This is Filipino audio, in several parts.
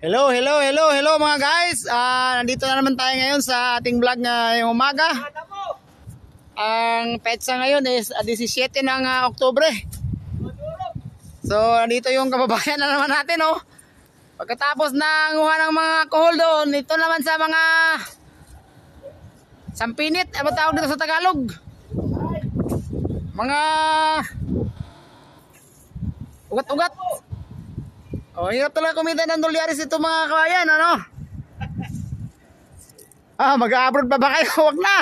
Hello, hello, hello, hello mga guys. Nandito na naman tayo ngayon sa ating vlog ngayong umaga. Ang petsa ngayon is 17 ng Oktubre. So, nandito yung kababayan na naman natin, oh. Pagkatapos na nguha ng mga kohol doon, dito naman sa mga sampinit, ano tawag dito sa Tagalog? Mga ugat-ugat. Oh, hirap talaga kumita ng dolyares ito mga kabayan, ano? Mag-abroad pa ba kayo? Huwag na.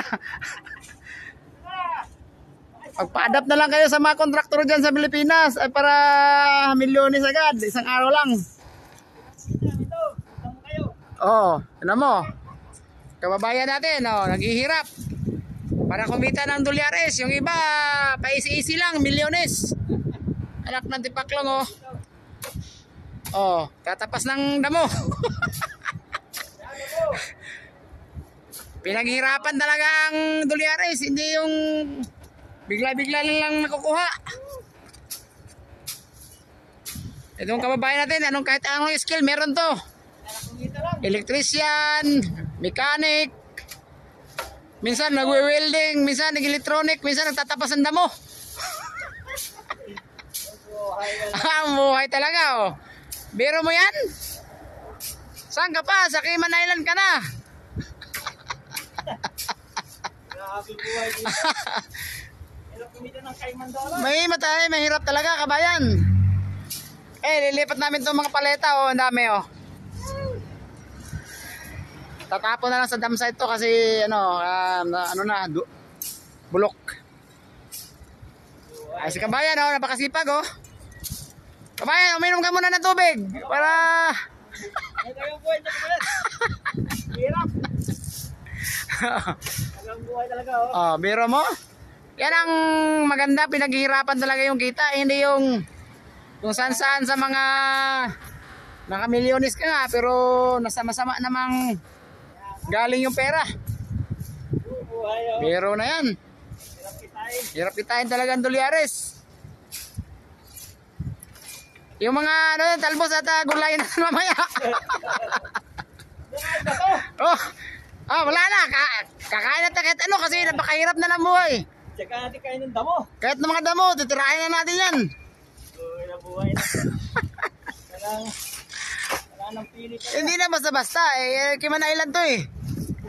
Magpa-adapt na lang kayo sa mga kontraktor dyan sa Pilipinas ay para milyones agad, isang araw lang. Oh, ano mo? Kababayan natin, oh, naghihirap para kumita ng dolyares. Yung iba, paisi-isi lang, milyones. Anak ng tipak lang, oh. Oh, tatapas ng damo. Pinaghirapan talaga ang dolyares, hindi yung bigla-bigla lang nakukuha. Itong kababayan natin, kahit anong skill meron to. Electrician, mechanic, minsan nagwe-welding, minsan nag-electronic, minsan nagtatapas ng damo. Ang buhay talaga, oh. Biro mo yan? Saan ka pa? Sa Cayman Island ka na. Mahirap talaga, kabayan. Lilipat namin itong mga paleta, oh. Ang dami, oh. Tatapon na lang sa dam site to kasi bulok. Ay, si kabayan, oh, napakasipag, oh. Kabayan, uminom ka muna ng tubig para hirap. Buhay talaga, oh. Oh, biro mo? Yan ang maganda, pinaghihirapan talaga yung kita, hindi yung saan-saan sa mga milyones ka nga pero nasama-sama namang galing yung pera. Biro na yan. Hirap kitain talaga ang dolyares. Yung mga talbos at gulay na mamaya. Wala na. Kakain natin kahit ano kasi napakahirap na ng buhay. Tsaka natin kain ng damo. Kahit ng mga damo, titirahin na natin yan. Wala buhay na. Wala nang pili pa. Hindi na basta-basta. Cayman Island to, eh.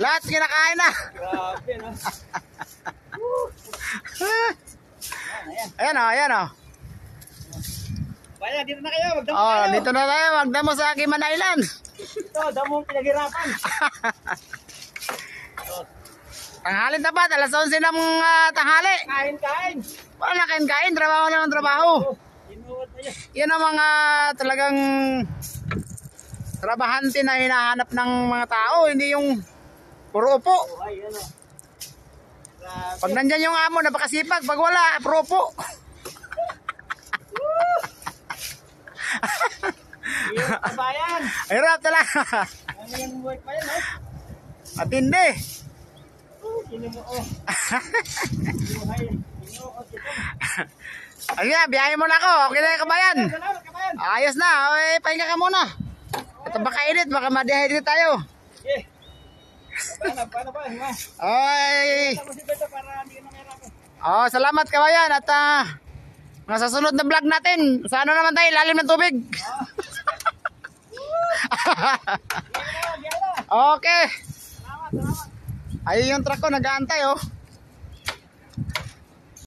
Lahat kinakain na. Grabe, no? Ayan, oh, ayan, oh. Kaya dito na kayo, magdamo kayo. Dito na tayo, magdamo sa Cayman Island. Ito, damong pinaghirapan. Tanghalin tapat, alas 11 ng tanghali. Kain. Wala na kain-kain, trabaho na ng trabaho. Yan ang mga talagang trabahante na hinahanap ng mga tao, hindi yung puro upo. Pag nandyan yung amo, napakasipag. Pag wala, puro upo. Hirap kabayan. Hirap talaga. Ang buhay pa yan, no? Matindi. Ayun, biyahe mo na ako. Okay na yung kabayan. Ayos na. Pahinga ka muna. Ito baka edit, baka ma-dehydrate tayo. Paano ba? Salamat kabayan at sa sunod na vlog natin, sa ano naman tayo, lalim ng tubig. Okay. Ayun yung truck ko, nag-aantay, oh.